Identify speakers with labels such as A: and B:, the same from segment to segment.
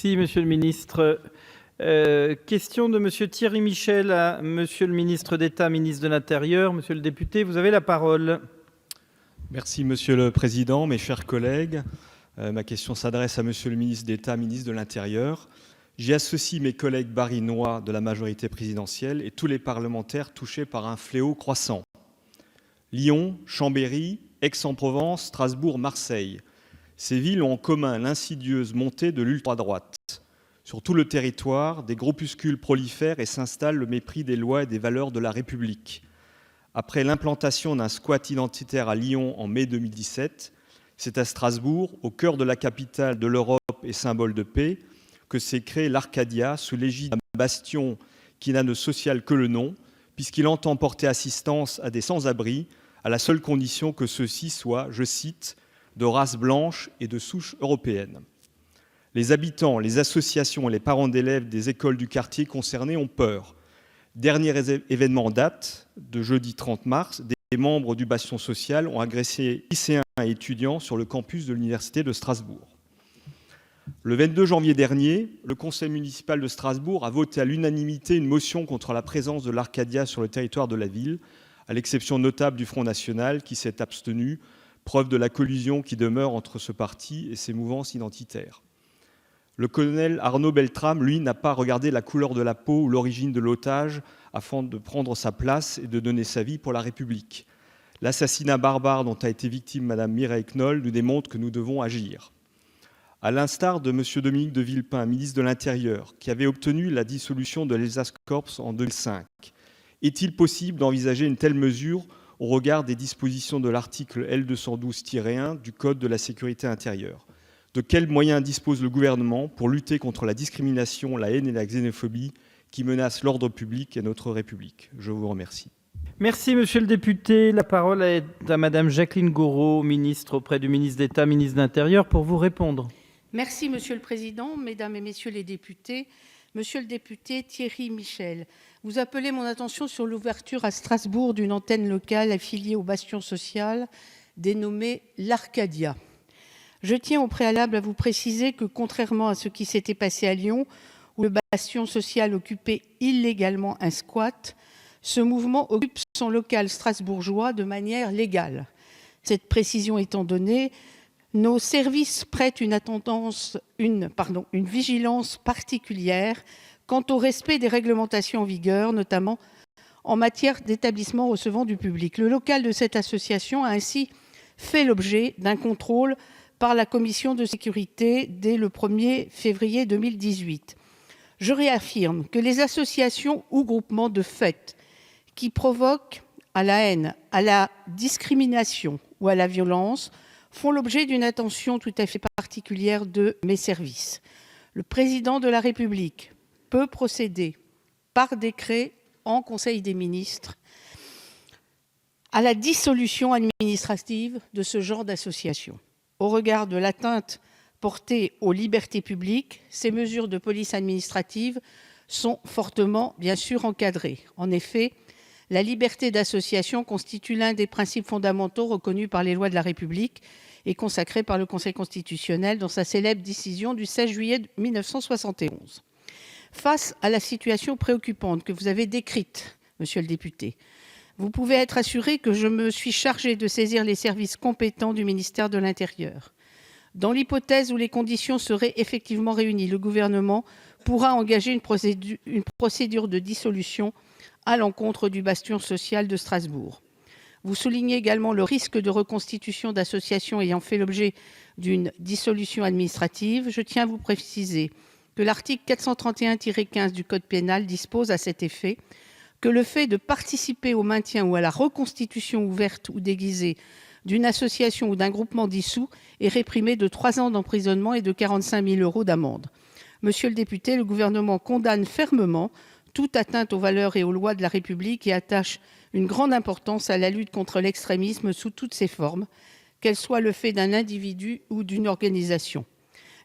A: Merci, Monsieur le Ministre. Question de Monsieur Thierry Michel à Monsieur le Ministre d'État, ministre de l'Intérieur. Monsieur le député, vous avez la parole.
B: Merci Monsieur le Président, mes chers collègues. Ma question s'adresse à Monsieur le ministre d'État, ministre de l'Intérieur. J'y associe mes collègues barinois de la majorité présidentielle et tous les parlementaires touchés par un fléau croissant. Lyon, Chambéry, Aix-en-Provence, Strasbourg, Marseille. Ces villes ont en commun l'insidieuse montée de l'ultra-droite. Sur tout le territoire, des groupuscules prolifèrent et s'installe le mépris des lois et des valeurs de la République. Après l'implantation d'un squat identitaire à Lyon en mai 2017, c'est à Strasbourg, au cœur de la capitale de l'Europe et symbole de paix, que s'est créé l'Arcadia sous l'égide d'un bastion qui n'a de social que le nom, puisqu'il entend porter assistance à des sans-abri, à la seule condition que ceux-ci soient, je cite, de race blanche et de souche européenne. Les habitants, les associations et les parents d'élèves des écoles du quartier concerné ont peur. Dernier événement en date, de jeudi 30 mars, des membres du bastion social ont agressé lycéens et étudiants sur le campus de l'université de Strasbourg. Le 22 janvier dernier, le conseil municipal de Strasbourg a voté à l'unanimité une motion contre la présence de l'Arcadia sur le territoire de la ville, à l'exception notable du Front National qui s'est abstenu, preuve de la collusion qui demeure entre ce parti et ses mouvances identitaires. Le colonel Arnaud Beltrame, lui, n'a pas regardé la couleur de la peau ou l'origine de l'otage afin de prendre sa place et de donner sa vie pour la République. L'assassinat barbare dont a été victime Mme Mireille Knoll nous démontre que nous devons agir. À l'instar de M. Dominique de Villepin, ministre de l'Intérieur, qui avait obtenu la dissolution de l'Elsace Corps en 2005, est-il possible d'envisager une telle mesure au regard des dispositions de l'article L212-1 du Code de la sécurité intérieure? De quels moyens dispose le gouvernement pour lutter contre la discrimination, la haine et la xénophobie qui menacent l'ordre public et notre République? Je vous remercie.
A: Merci, Monsieur le député. La parole est à Madame Jacqueline Gourault, ministre auprès du ministre d'État, ministre de l'Intérieur, pour vous répondre.
C: Merci, Monsieur le Président, Mesdames et Messieurs les députés. Monsieur le député Thierry Michel, vous appelez mon attention sur l'ouverture à Strasbourg d'une antenne locale affiliée au bastion social dénommée l'Arcadia. Je tiens au préalable à vous préciser que, contrairement à ce qui s'était passé à Lyon, où le bastion social occupait illégalement un squat, ce mouvement occupe son local strasbourgeois de manière légale. Cette précision étant donnée, nos services prêtent une vigilance particulière quant au respect des réglementations en vigueur, notamment en matière d'établissements recevant du public. Le local de cette association a ainsi fait l'objet d'un contrôle par la commission de sécurité dès le 1er février 2018. Je réaffirme que les associations ou groupements de fait qui provoquent à la haine, à la discrimination ou à la violence font l'objet d'une attention tout à fait particulière de mes services. Le président de la République peut procéder par décret en Conseil des ministres à la dissolution administrative de ce genre d'association. Au regard de l'atteinte portée aux libertés publiques, ces mesures de police administrative sont fortement, bien sûr, encadrées. En effet, la liberté d'association constitue l'un des principes fondamentaux reconnus par les lois de la République et consacré par le Conseil constitutionnel dans sa célèbre décision du 16 juillet 1971. Face à la situation préoccupante que vous avez décrite, monsieur le député, vous pouvez être assuré que je me suis chargé de saisir les services compétents du ministère de l'Intérieur. Dans l'hypothèse où les conditions seraient effectivement réunies, le gouvernement pourra engager une procédure de dissolution à l'encontre du bastion social de Strasbourg. Vous soulignez également le risque de reconstitution d'associations ayant fait l'objet d'une dissolution administrative. Je tiens à vous préciser que l'article 431-15 du Code pénal dispose à cet effet que le fait de participer au maintien ou à la reconstitution ouverte ou déguisée d'une association ou d'un groupement dissous est réprimé de 3 ans d'emprisonnement et de 45 000 € d'amende. Monsieur le député, le gouvernement condamne fermement toute atteinte aux valeurs et aux lois de la République et attache une grande importance à la lutte contre l'extrémisme sous toutes ses formes, qu'elle soit le fait d'un individu ou d'une organisation.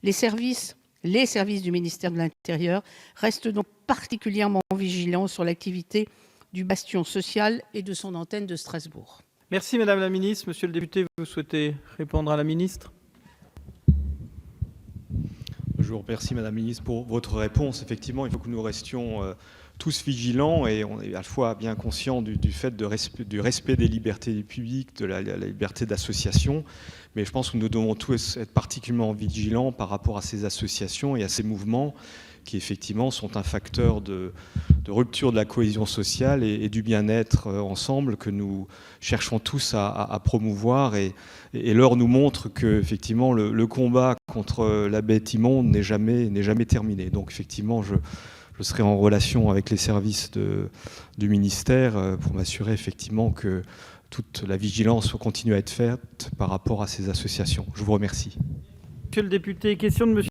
C: Les services du ministère de l'Intérieur restent donc particulièrement vigilants sur l'activité du bastion social et de son antenne de Strasbourg.
A: Merci Madame la Ministre. Monsieur le député, vous souhaitez répondre à la Ministre ?
B: Je Je vous remercie, Madame la Ministre, pour votre réponse. Effectivement, il faut que nous restions tous vigilants et on est à la fois bien conscients du fait du respect des libertés du public, de la liberté d'association, mais je pense que nous devons tous être particulièrement vigilants par rapport à ces associations et à ces mouvements qui effectivement sont un facteur de rupture de la cohésion sociale et du bien-être ensemble que nous cherchons tous à promouvoir. Et l'heure nous montre que effectivement le combat contre la bête immonde n'est jamais terminé. Donc effectivement, je serai en relation avec les services du ministère pour m'assurer effectivement que toute la vigilance continue à être faite par rapport à ces associations. Je vous remercie.
A: Monsieur le député, question de monsieur